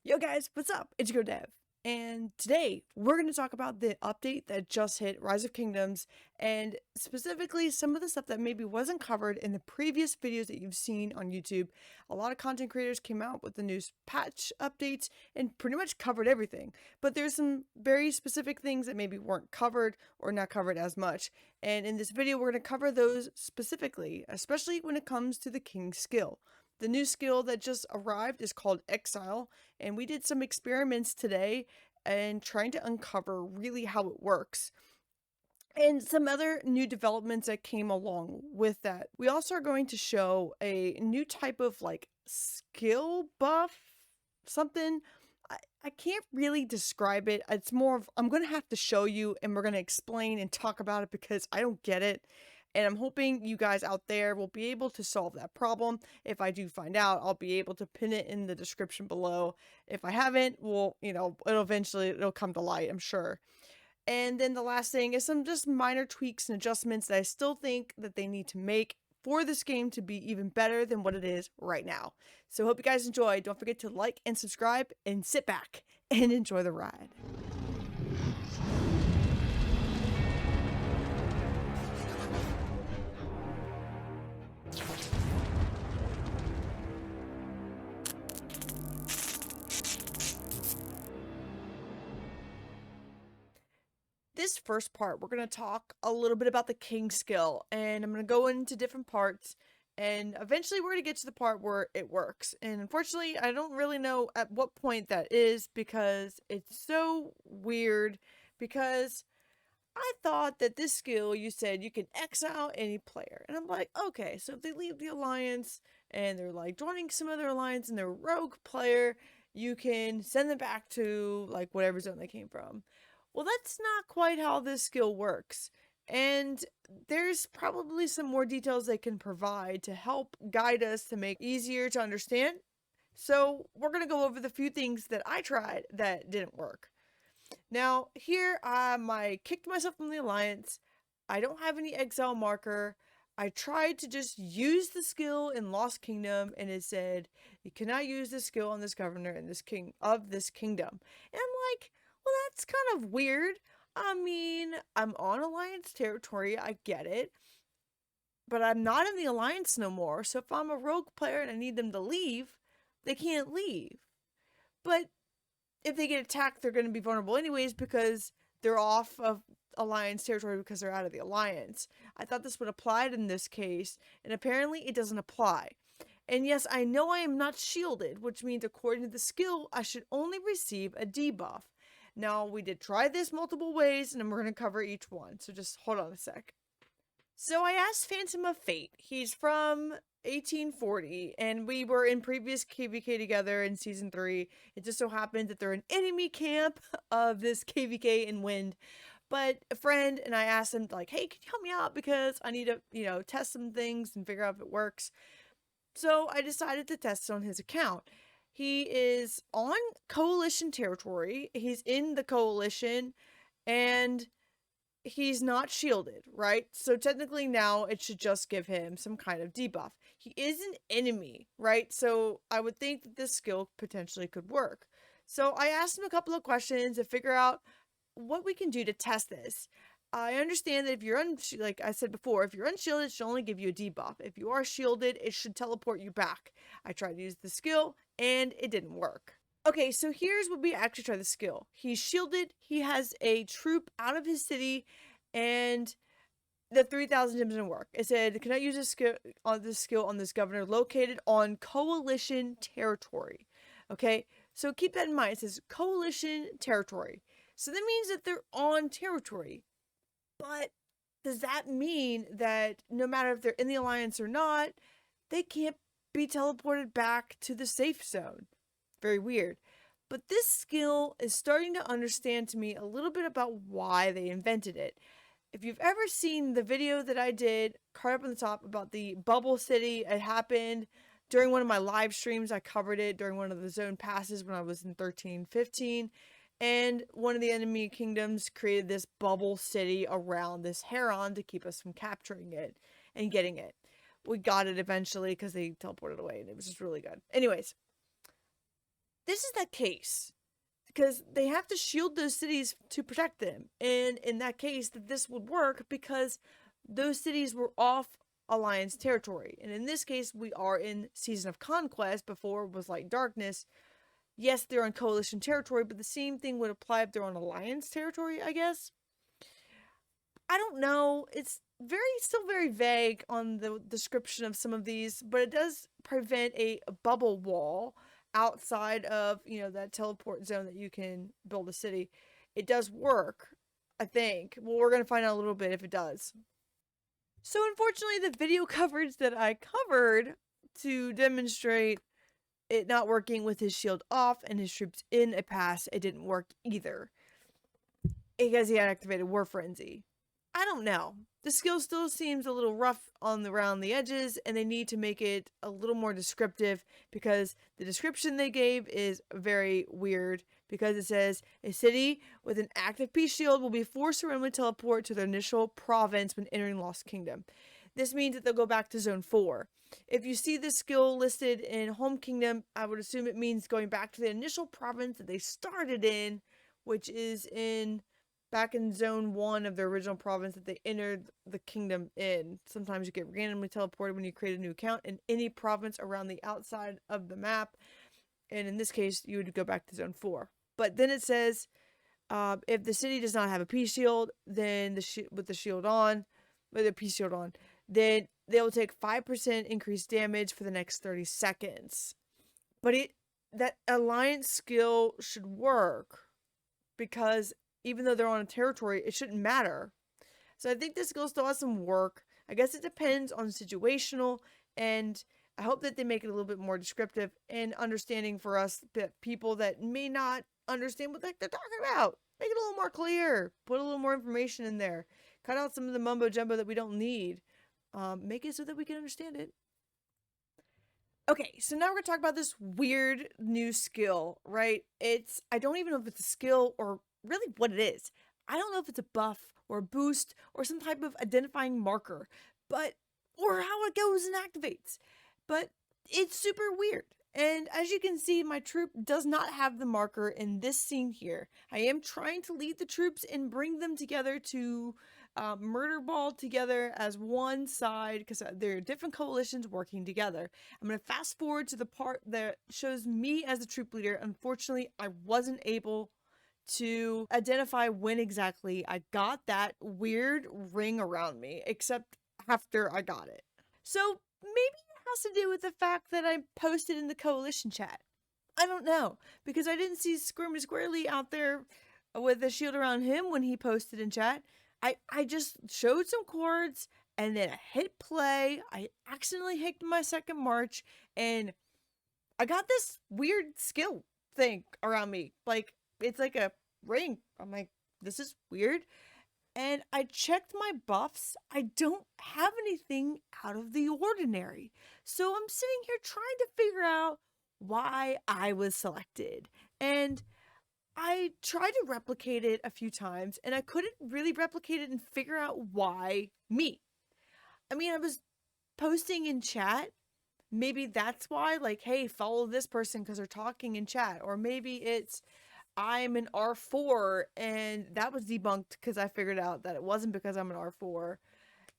Yo guys, what's up? It's Dev. And today we're going to talk about the update that just hit Rise of Kingdoms and specifically some of the stuff that maybe wasn't covered in the previous videos that you've seen on YouTube. A lot of content creators came out with the new patch updates and pretty much covered everything. But there's some very specific things that maybe weren't covered or not covered as much. And in this video, we're going to cover those specifically, especially when it comes to the King's skill. The new skill that just arrived is called Exile, and we did some experiments today and trying to uncover really how it works. And some other new developments that came along with that. We also are going to show a new type of skill buff, something. I can't really describe it. It's more of, I'm going to have to show you and we're going to explain and talk about it because I don't get it. And I'm hoping you guys out there will be able to solve that problem. If I do find out, I'll be able to pin it in the description below. If I haven't, well, it'll come to light, I'm sure. And then the last thing is some just minor tweaks and adjustments that I still think that they need to make for this game to be even better than what it is right now. So hope you guys enjoy. Don't forget to like and subscribe and sit back and enjoy the ride. This first part, we're going to talk a little bit about the king skill, and I'm going to go into different parts, and eventually we're going to get to the part where it works. And unfortunately, I don't really know at what point that is because it's so weird, because I thought that this skill, you said you can exile any player. And I'm like, okay, so if they leave the alliance and they're like joining some other alliance and they're a rogue player, you can send them back to like whatever zone they came from. Well, that's not quite how this skill works. And there's probably some more details they can provide to help guide us to make it easier to understand. So we're going to go over the few things that I tried that didn't work. Now, here I kicked myself from the alliance. I don't have any exile marker. I tried to just use the skill in Lost Kingdom, and it said, you cannot use this skill on this governor in this king of this kingdom. And I'm like, well, that's kind of weird. I mean, I'm on alliance territory, I get it. But I'm not in the alliance no more, so if I'm a rogue player and I need them to leave, they can't leave. But if they get attacked, they're going to be vulnerable anyways because they're off of alliance territory because they're out of the alliance. I thought this would apply in this case, and apparently it doesn't apply. And yes, I know I am not shielded, which means according to the skill, I should only receive a debuff. Now, we did try this multiple ways, and we're going to cover each one, so just hold on a sec. So I asked Phantom of Fate. He's from 1840, and we were in previous KVK together in Season 3. It just so happened that they're an enemy camp of this KVK in Wind. But a friend and I asked him, like, hey, can you help me out? Because I need to, test some things and figure out if it works. So I decided to test it on his account. He is on coalition territory. He's in the coalition, and he's not shielded, right? So technically now it should just give him some kind of debuff. He is an enemy, right? So I would think that this skill potentially could work. So I asked him a couple of questions to figure out what we can do to test this. I understand that if you're like I said before, if you're unshielded, it should only give you a debuff. If you are shielded, it should teleport you back. I tried to use the skill and it didn't work. Okay, so here's what we actually try the skill. He's shielded, he has a troop out of his city, and the 3,000 gems didn't work. It said, cannot use this skill on this governor located on coalition territory. Okay, so keep that in mind. It says coalition territory. So that means that they're on territory. But does that mean that no matter if they're in the alliance or not, they can't be teleported back to the safe zone? Very weird. But this skill is starting to understand to me a little bit about why they invented it. If you've ever seen the video that I did, card up on the top, about the bubble city, it happened during one of my live streams. I covered it during one of the zone passes when I was in 13-15. And one of the enemy kingdoms created this bubble city around this heron to keep us from capturing it and getting it. We got it eventually because they teleported away and it was just really good. Anyways, this is that case because they have to shield those cities to protect them. And in that case, that this would work because those cities were off Alliance territory. And in this case, we are in Season of Conquest. Before it was like Darkness. Yes, they're on Coalition territory, but the same thing would apply if they're on Alliance territory, I guess. I don't know. It's still very vague on the description of some of these, but it does prevent a bubble wall outside of, that teleport zone that you can build a city. It does work, I think. Well, we're going to find out a little bit if it does. So unfortunately, the video coverage that I covered to demonstrate it not working with his shield off and his troops in a pass, it didn't work either. Because he had activated War Frenzy. I don't know. The skill still seems a little rough around the edges, and they need to make it a little more descriptive because the description they gave is very weird because it says a city with an active peace shield will be forced to randomly teleport to their initial province when entering Lost Kingdom. This means that they'll go back to Zone 4. If you see this skill listed in Home Kingdom, I would assume it means going back to the initial province that they started in, which is back in Zone 1 of their original province that they entered the kingdom in. Sometimes you get randomly teleported when you create a new account in any province around the outside of the map. And in this case, you would go back to Zone 4. But then it says, if the city does not have a peace shield, then with the peace shield on, then they will take 5% increased damage for the next 30 seconds. But that alliance skill should work because even though they're on a territory, it shouldn't matter. So I think this skill still has some work. I guess it depends on situational, and I hope that they make it a little bit more descriptive and understanding for us, people that may not understand what they're talking about. Make it a little more clear. Put a little more information in there. Cut out some of the mumbo jumbo that we don't need. Make it so that we can understand it. Okay, so now we're going to talk about this weird new skill, right? I don't even know if it's a skill or really what it is. I don't know if it's a buff or a boost or some type of identifying marker, or how it goes and activates. But it's super weird. And as you can see, my troop does not have the marker in this scene here. I am trying to lead the troops and bring them together to murder ball together as one side because they're different coalitions working together. I'm going to fast forward to the part that shows me as a troop leader. Unfortunately, I wasn't able to identify when exactly I got that weird ring around me, except after I got it. So maybe it has to do with the fact that I posted in the coalition chat. I don't know, because I didn't see Squirmy Squarely out there with a shield around him when he posted in chat. I just showed some chords and then I hit play. I accidentally hit my second march and I got this weird skill thing around me. Like, it's like a ring. I'm like, this is weird. And I checked my buffs. I don't have anything out of the ordinary. So I'm sitting here trying to figure out why I was selected. And I tried to replicate it a few times and I couldn't really replicate it and figure out why me. I mean, I was posting in chat. Maybe that's why, like, hey, follow this person because they're talking in chat. Or maybe it's I'm an R4 and that was debunked because I figured out that it wasn't because I'm an R4.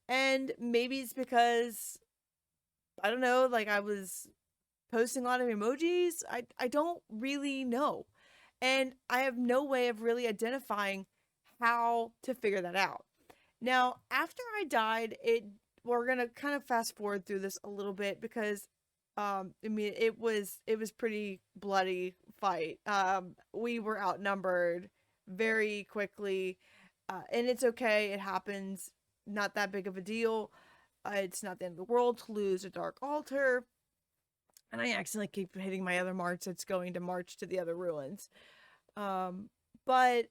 And maybe it's because, I don't know, like I was posting a lot of emojis. I don't really know. And I have no way of really identifying how to figure that out. Now, after I died, we're gonna kind of fast forward through this a little bit because I mean it was pretty bloody fight. We were outnumbered very quickly. And it's okay, it happens. Not that big of a deal. It's not the end of the world to lose a dark altar. And I accidentally keep hitting my other march that's going to march to the other ruins. But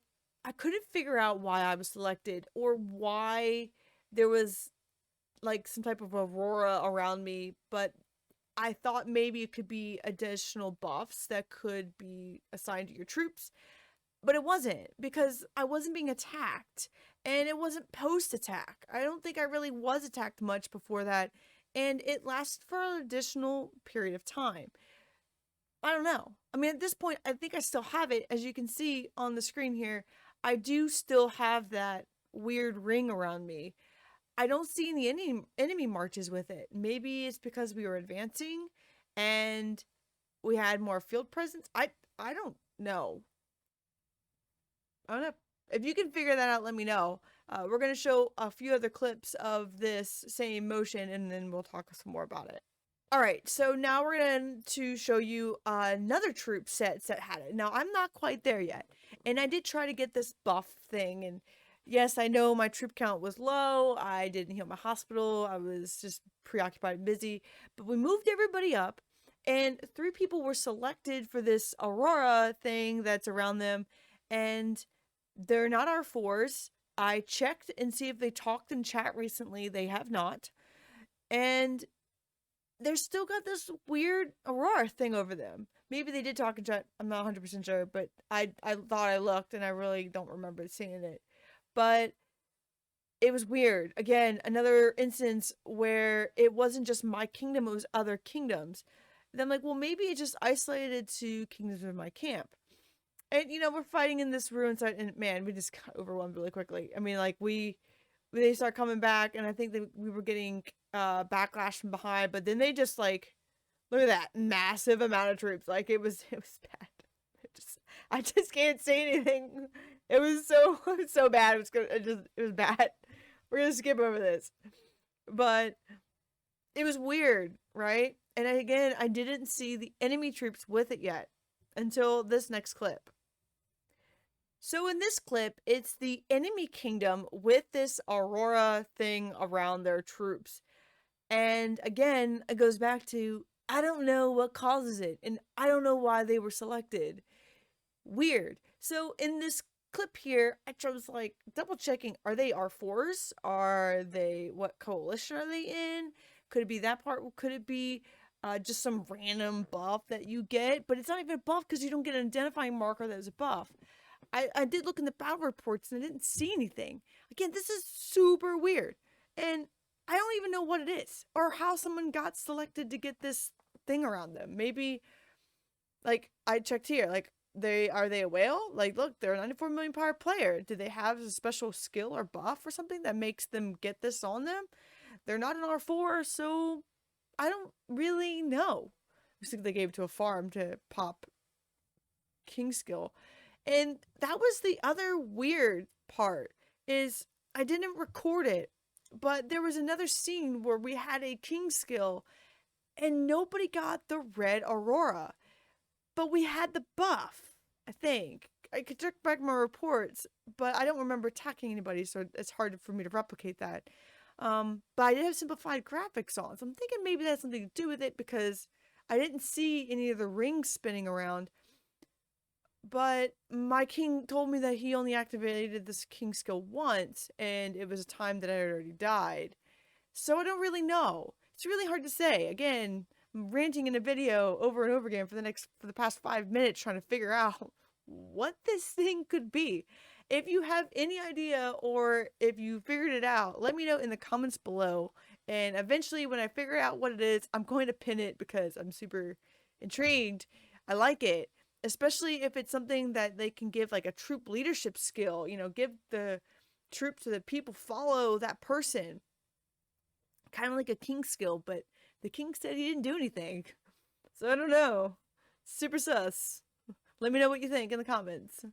I couldn't figure out why I was selected or why there was like some type of aurora around me. But I thought maybe it could be additional buffs that could be assigned to your troops. But it wasn't because I wasn't being attacked and it wasn't post-attack. I don't think I really was attacked much before that. And it lasted for an additional period of time. I don't know. I mean, at this point, I think I still have it. As you can see on the screen here, I do still have that weird ring around me. I don't see any enemy marches with it. Maybe it's because we were advancing and we had more field presence. I don't know. I don't know. If you can figure that out, let me know. We're going to show a few other clips of this same motion and then we'll talk some more about it. All right, so now we're going to show you another troop set that had it. Now, I'm not quite there yet, and I did try to get this buff thing, and yes, I know my troop count was low. I didn't heal my hospital. I was just preoccupied and busy, but we moved everybody up, and 3 people were selected for this Aurora thing that's around them, and they're not R4s. I checked and see if they talked in chat recently. They have not. And they're still got this weird Aurora thing over them. Maybe they did talk in chat. I'm not 100% sure, but I thought I looked and I really don't remember seeing it. But it was weird. Again, another instance where it wasn't just my kingdom, it was other kingdoms. Then I'm like, well, maybe it just isolated to kingdoms in my camp. And we're fighting in this ruin site, and man, we just got overwhelmed really quickly. I mean, like they start coming back, and I think that we were getting backlash from behind, but then they just like, look at that massive amount of troops. Like it was bad. I just can't say anything. It was so bad. It was bad. We're gonna skip over this, but it was weird, right? And again, I didn't see the enemy troops with it yet until this next clip. So in this clip, it's the enemy kingdom with this Aurora thing around their troops. And again, it goes back to, I don't know what causes it, and I don't know why they were selected. Weird. So in this clip here, I was like double checking, are they R4s? Are they, what coalition are they in? Could it be that part? Could it be just some random buff that you get? But it's not even a buff because you don't get an identifying marker that is a buff. I did look in the battle reports and I didn't see anything. Again, this is super weird. And I don't even know what it is or how someone got selected to get this thing around them. Maybe, like, I checked here, like, are they a whale? Like, look, they're a 94 million power player. Do they have a special skill or buff or something that makes them get this on them? They're not an R4, so I don't really know. I think they gave it to a farm to pop king skill. And that was the other weird part, is I didn't record it, but there was another scene where we had a king skill and nobody got the red Aurora, but we had the buff. I think I could check back my reports, but I don't remember attacking anybody, so it's hard for me to replicate that. But I did have simplified graphics on, so I'm thinking maybe that has something to do with it because I didn't see any of the rings spinning around. But my king told me that he only activated this king skill once, and it was a time that I had already died. So I don't really know. It's really hard to say. Again, I'm ranting in a video over and over again for the past 5 minutes trying to figure out what this thing could be. If you have any idea or if you figured it out, let me know in the comments below. And eventually when I figure out what it is, I'm going to pin it because I'm super intrigued. I like it. Especially if it's something that they can give like a troop leadership skill, give the troop to the people, follow that person. Kind of like a king skill, but the king said he didn't do anything. So I don't know. Super sus. Let me know what you think in the comments.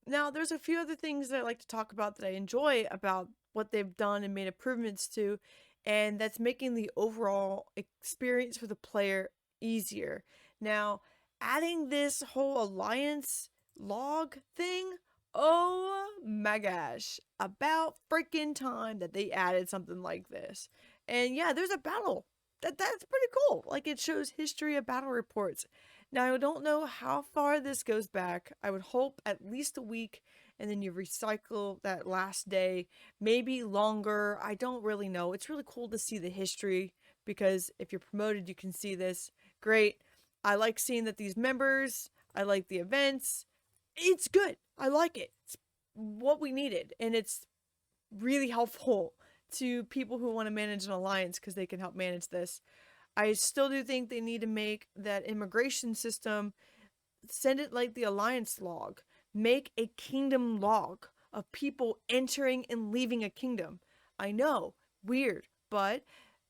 Now, there's a few other things that I like to talk about that I enjoy about what they've done and made improvements to, and that's making the overall experience for the player easier. Now, adding this whole alliance log thing, oh my gosh, about freaking time that they added something like this. And yeah, there's a battle. That's pretty cool. Like, it shows history of battle reports. Now, I don't know how far this goes back. I would hope at least a week, and then you recycle that last day, maybe longer. I don't really know. It's really cool to see the history because if you're promoted, you can see this. Great. I like seeing that these members, I like the events. It's good. I like it. It's what we needed, and it's really helpful to people who want to manage an alliance because they can help manage this. I still do think they need to make that immigration system, send it like the alliance log. Make a kingdom log of people entering and leaving a kingdom. I know, weird, but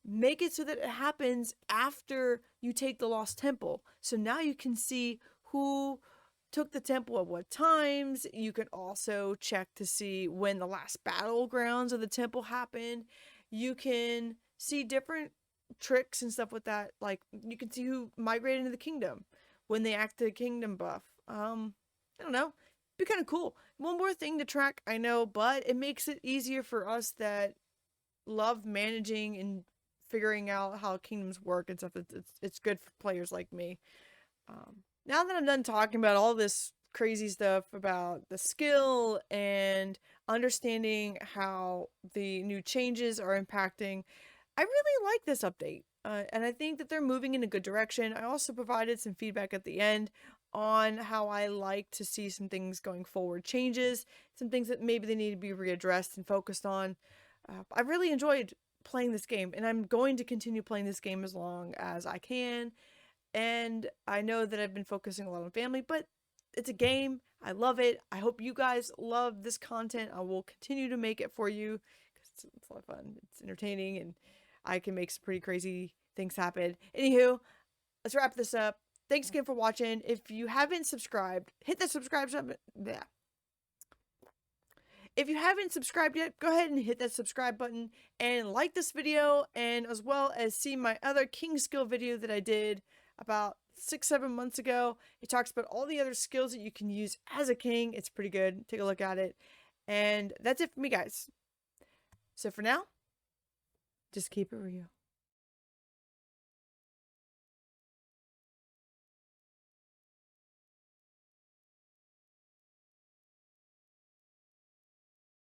make it so that it happens after you take the lost temple. So now you can see who took the temple at what times. You can also check to see when the last battlegrounds of the temple happened. You can see different tricks and stuff with that. Like you can see who migrated into the kingdom when they acted kingdom buff. I don't know. Be kind of cool. One more thing to track, I know, but it makes it easier for us that love managing and figuring out how kingdoms work and stuff. It's good for players like me. Now that I'm done talking about all this crazy stuff about the skill and understanding how the new changes are impacting, I really like this update. And I think that they're moving in a good direction. I also provided some feedback at the end on how I like to see some things going forward, changes, some things that maybe they need to be readdressed and focused on. I really enjoyed playing this game, and I'm going to continue playing this game as long as I can. And I know that I've been focusing a lot on family, but it's a game. I love it. I hope you guys love this content. I will continue to make it for you because it's a lot of fun. It's entertaining, and I can make some pretty crazy things happen. Anywho, let's wrap this up. Thanks again for watching. If you haven't subscribed, hit that subscribe button. Yeah. If you haven't subscribed yet, go ahead and hit that subscribe button and like this video, and as well as see my other king skill video that I did about 6-7 months ago. It talks about all the other skills that you can use as a king. It's pretty good. Take a look at it. And that's it for me, guys. So for now, just keep it real.